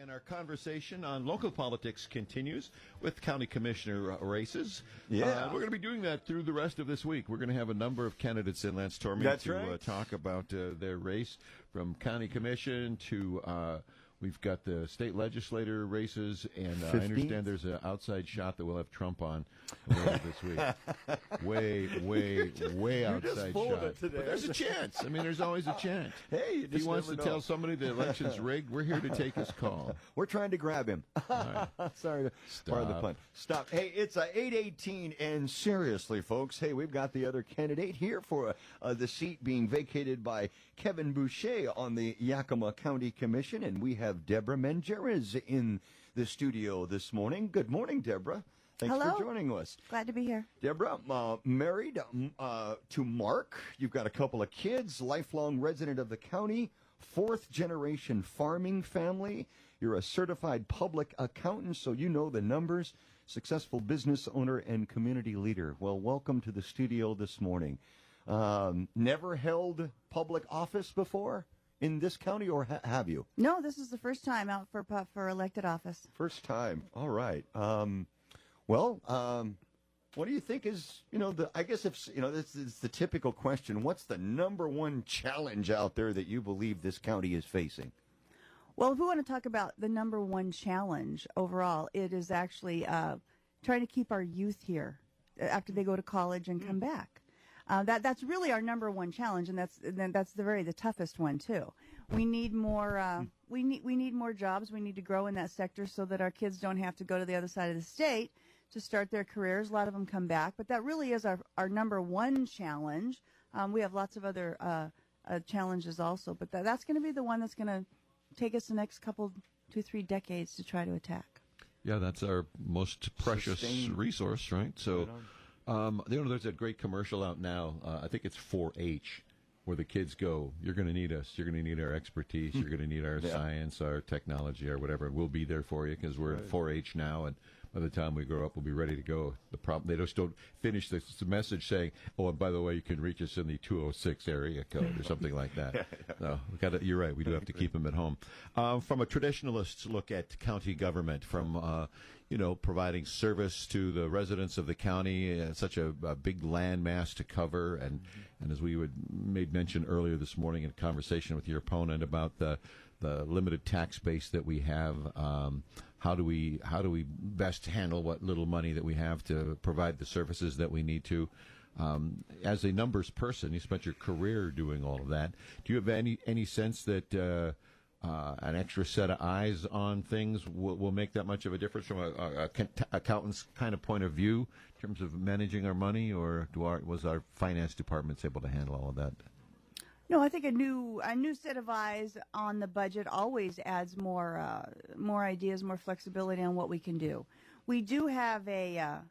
And our conversation on local politics continues with county commissioner races. Yeah. We're going to be doing that through the rest of this week. We're going to have a number of candidates in Lance Tormey to talk about their race, from county commission to we've got the state legislator races, and I understand there's an outside shot that we'll have Trump on later this week. Way outside shot. But there's a chance. I mean, there's always a chance. Hey, if he wants to tell somebody the election's rigged, we're here to take his call. We're trying to grab him. Right. Sorry to pardon the pun. Stop. Hey, it's 8:18, and seriously, folks, hey, we've got the other candidate here for the seat being vacated by Kevin Boucher on the Yakima County Commission, and we have Debra Manjarrez in the studio this morning. Good morning, Debra. Thanks for joining us. Glad to be here. Debra, married to Mark. You've got a couple of kids, lifelong resident of the county, fourth-generation farming family. You're a certified public accountant, so you know the numbers, successful business owner and community leader. Well, welcome to the studio this morning. Never held public office before in this county, or have you? No, this is the first time out for elected office. First time. All right. What do you think is, I guess if, this is the typical question. What's the number one challenge out there that you believe this county is facing? Well, if we want to talk about the number one challenge overall, it is actually trying to keep our youth here after they go to college and come back. That's really our number one challenge, and that's the toughest one too. We need more. We need more jobs. We need to grow in that sector so that our kids don't have to go to the other side of the state to start their careers. A lot of them come back, but that really is our number one challenge. We have lots of other challenges also, but that's going to be the one that's going to take us the next 2-3 decades to try to attack. Yeah, that's our most precious resource, right? So. There's a great commercial out now. I think it's 4-H, where the kids go, you're going to need us. You're going to need our expertise. You're going to need our science, our technology, or whatever. We'll be there for you because we're at 4-H now, and by the time we grow up, we'll be ready to go. The problem, they just don't finish the message saying, oh, and by the way, you can reach us in the 206 area code or something like that. No, you're right. We do have to keep them at home. From a traditionalist's look at county government, from providing service to the residents of the county, such a big land mass to cover, and as we made mention earlier this morning in a conversation with your opponent about the limited tax base that we have, how do we best handle what little money that we have to provide the services that we need to? As a numbers person, you spent your career doing all of that. Do you have any sense that an extra set of eyes on things will make that much of a difference from a accountant's kind of point of view in terms of managing our money, or was our finance department able to handle all of that? No, I think a new set of eyes on the budget always adds more ideas, more flexibility on what we can do. We do have a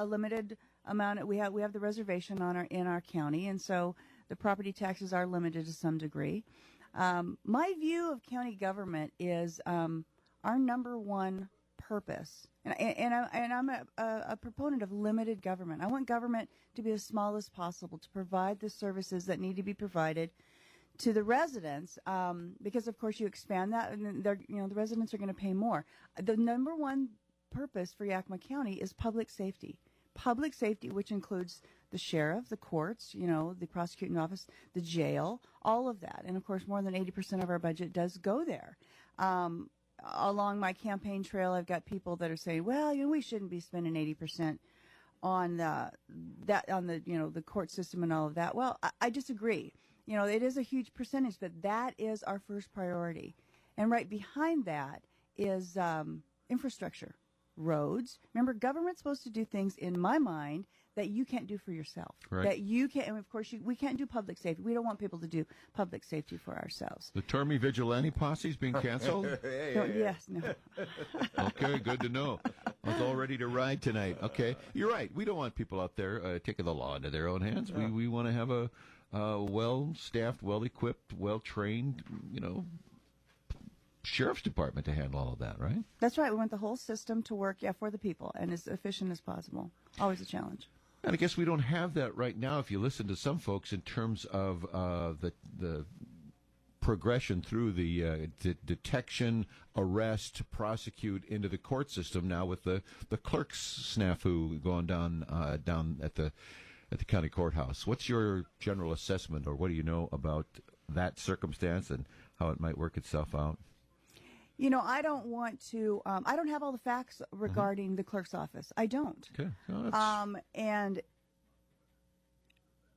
limited amount. We have the reservation in our county, and so the property taxes are limited to some degree. My view of county government is our number one purpose, and I'm a proponent of limited government. I want government to be as small as possible to provide the services that need to be provided to the residents, because of course you expand that, and the residents are going to pay more. The number one purpose for Yakima County is public safety. Public safety, which includes the sheriff, the courts, the prosecuting office, the jail, all of that. And, of course, more than 80% of our budget does go there. Along my campaign trail, I've got people that are saying, well, we shouldn't be spending 80% on the court system and all of that. Well, I disagree. It is a huge percentage, but that is our first priority. And right behind that is infrastructure. Roads. Remember, government's supposed to do things, in my mind, that you can't do for yourself. Right. That you can't, and of course, we can't do public safety. We don't want people to do public safety for ourselves. The Tormey vigilante posse is being canceled? Yes, no. Okay, good to know. I was all ready to ride tonight. Okay, you're right. We don't want people out there taking the law into their own hands. Yeah. We want to have a well-staffed, well-equipped, well-trained, sheriff's department to handle all of that, right? That's right. We want the whole system to work, for the people and as efficient as possible. Always a challenge. And I guess we don't have that right now if you listen to some folks in terms of the progression through the detection, arrest, prosecute into the court system now with the clerk's snafu going down at the county courthouse. What's your general assessment, or what do you know about that circumstance and how it might work itself out? You know, I don't want to. I don't have all the facts regarding the clerk's office. I don't. Okay. No, and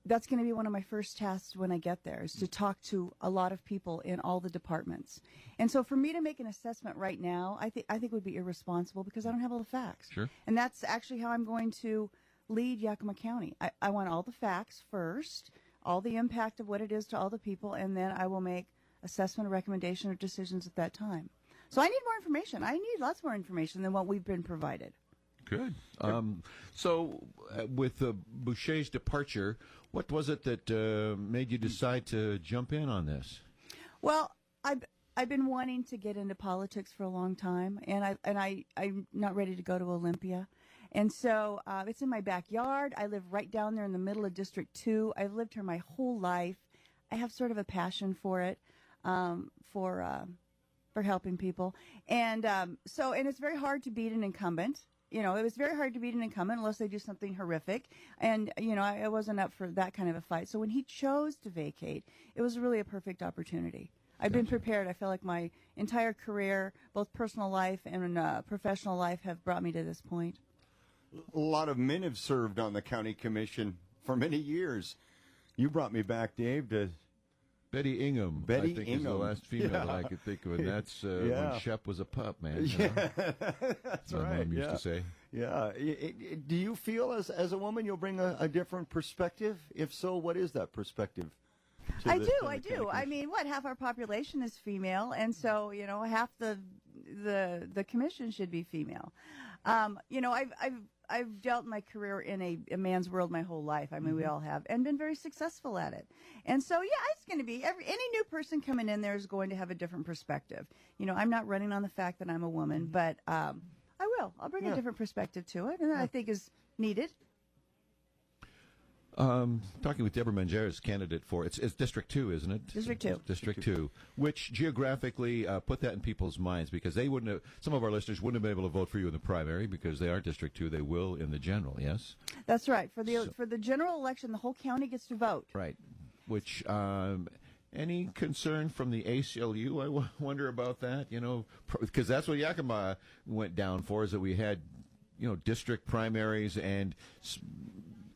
that's going to be one of my first tasks when I get there, is to talk to a lot of people in all the departments. And so for me to make an assessment right now, I think would be irresponsible, because I don't have all the facts. Sure. And that's actually how I'm going to lead Yakima County. I want all the facts first, all the impact of what it is to all the people, and then I will make assessment, recommendation, or decisions at that time. So I need more information. I need lots more information than what we've been provided. Good. So with Boucher's departure, what was it that made you decide to jump in on this? Well, I've been wanting to get into politics for a long time, and I'm not ready to go to Olympia. And so it's in my backyard. I live right down there in the middle of District 2. I've lived here my whole life. I have sort of a passion for it, for helping people. And and it's very hard to beat an incumbent. You know, it was very hard to beat an incumbent unless they do something horrific. And, you know, I wasn't up for that kind of a fight. So when he chose to vacate, it was really a perfect opportunity. I've been prepared. I feel like my entire career, both personal life and professional life, have brought me to this point. A lot of men have served on the county commission for many years. You brought me back, Dave, to Betty Ingham, I think, is the last female I could think of, and that's when Shep was a pup, man. Yeah, that's my right. mom used to say. Yeah. Do you feel as a woman you'll bring a different perspective? If so, what is that perspective? I do. I mean, half our population is female, and so, you know, half the commission should be female. You know, I've dealt my career in a man's world my whole life. I mean, we all have, and been very successful at it. And so, yeah, it's going to be any new person coming in there is going to have a different perspective. You know, I'm not running on the fact that I'm a woman, but I'll bring a different perspective to it, and I think is needed. Talking with Debra Manjarrez, candidate for it's District 2, isn't it? District 2. District 2, which geographically put that in people's minds, because they wouldn't have, some of our listeners wouldn't have been able to vote for you in the primary because they are District 2. They will in the general. Yes. That's right. For the general election, the whole county gets to vote. Right. Which any concern from the ACLU? I wonder about that. You know, because that's what Yakima went down for, is that we had, you know, district primaries and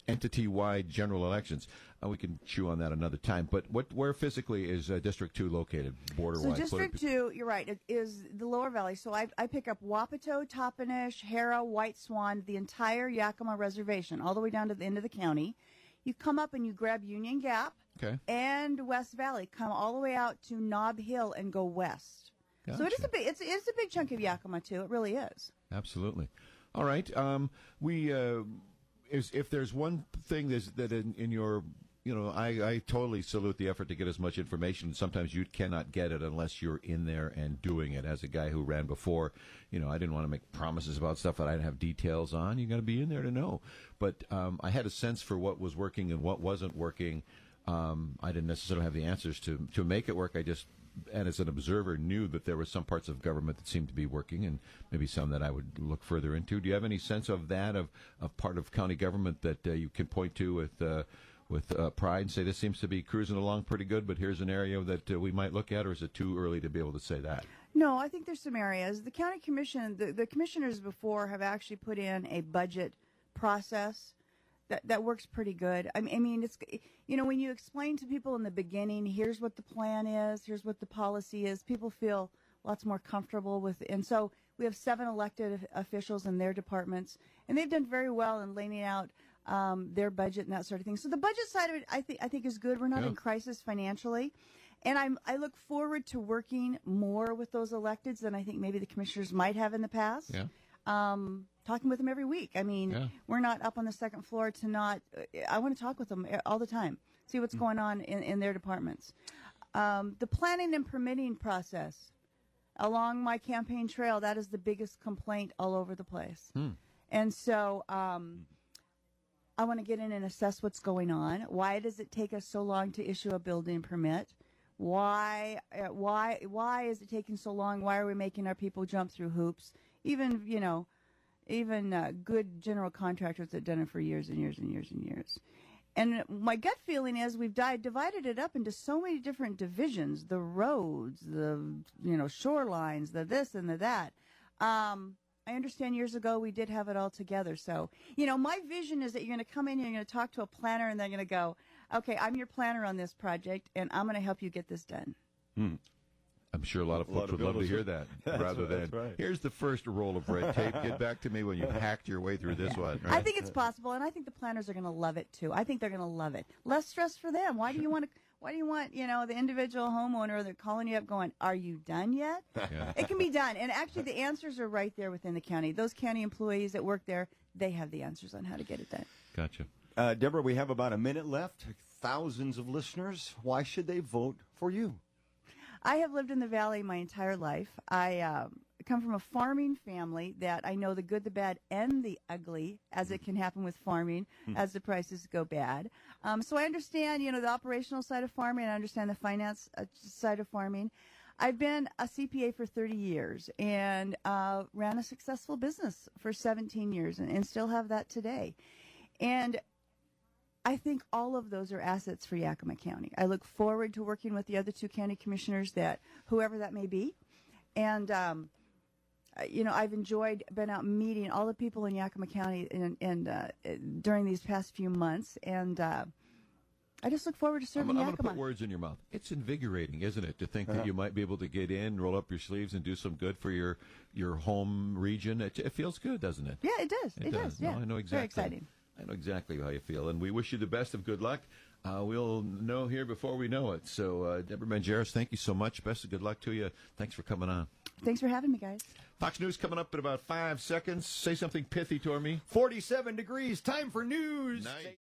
entity-wide general elections. We can chew on that another time. But where physically is District 2 located, border-wise? So District 2, you're right, it is the Lower Valley. So I pick up Wapato, Toppenish, Harrah, White Swan, the entire Yakima Reservation, all the way down to the end of the county. You come up and you grab Union Gap and West Valley, come all the way out to Nob Hill and go west. Gotcha. So it's a big chunk of Yakima, too. It really is. Absolutely. All right. If there's one thing that in your, you know, I totally salute the effort to get as much information. Sometimes you cannot get it unless you're in there and doing it. As a guy who ran before, you know, I didn't want to make promises about stuff that I didn't have details on. You got to be in there to know. But I had a sense for what was working and what wasn't working. I didn't necessarily have the answers to make it work. I just, and as an observer, knew that there were some parts of government that seemed to be working, and maybe some that I would look further into. Do you have any sense of that, of part of county government that you can point to with pride and say this seems to be cruising along pretty good, but here's an area that we might look at, or is it too early to be able to say that? No, I think there's some areas. The county commission, the commissioners before have actually put in a budget process that works pretty good. I mean, it's, you know, when you explain to people in the beginning, here's what the plan is, here's what the policy is, people feel lots more comfortable with it. And so we have 7 elected officials in their departments, and they've done very well in laying out their budget and that sort of thing. So the budget side of it, I think is good. We're not in crisis financially. And I look forward to working more with those electeds than I think maybe the commissioners might have in the past. Yeah. Talking with them every week. I mean, we're not up on the second floor to not. I want to talk with them all the time, see what's going on in their departments. The planning and permitting process along my campaign trail, that is the biggest complaint all over the place. And so I want to get in and assess what's going on. Why does it take us so long to issue a building permit? Why is it taking so long? Why are we making our people jump through hoops? Even good general contractors that have done it for years and years and years and years. And my gut feeling is we've divided it up into so many different divisions: the roads, the shorelines, the this and the that. I understand years ago we did have it all together. So, my vision is that you're going to come in and you're going to talk to a planner and they're going to go, okay, I'm your planner on this project and I'm going to help you get this done. I'm sure a lot of folks would love to hear that rather than, here's the first roll of red tape. Get back to me when you hacked your way through this one. Right? I think it's possible, and I think the planners are going to love it, too. I think they're going to love it. Less stress for them. Why do you want the individual homeowner that's calling you up going, are you done yet? Yeah. It can be done. And actually, the answers are right there within the county. Those county employees that work there, they have the answers on how to get it done. Gotcha. Deborah, we have about a minute left. Thousands of listeners. Why should they vote for you? I have lived in the Valley my entire life. I come from a farming family that I know the good, the bad, and the ugly, as it can happen with farming as the prices go bad. So I understand, the operational side of farming. I understand the finance side of farming. I've been a CPA for 30 years and ran a successful business for 17 years and still have that today. And I think all of those are assets for Yakima County. I look forward to working with the other two county commissioners, whoever that may be. And, I've been out meeting all the people in Yakima County during these past few months. And I just look forward to serving Yakima. I'm going to put words in your mouth. It's invigorating, isn't it, to think that you might be able to get in, roll up your sleeves, and do some good for your home region. It feels good, doesn't it? Yeah, it does. It does. No, yeah. I know exactly. Very exciting. I know exactly how you feel, and we wish you the best of good luck. We'll know here before we know it. So, Debra Manjarrez, thank you so much. Best of good luck to you. Thanks for coming on. Thanks for having me, guys. Fox News coming up in about 5 seconds. Say something pithy, Tormey. 47 degrees. Time for news. Nice.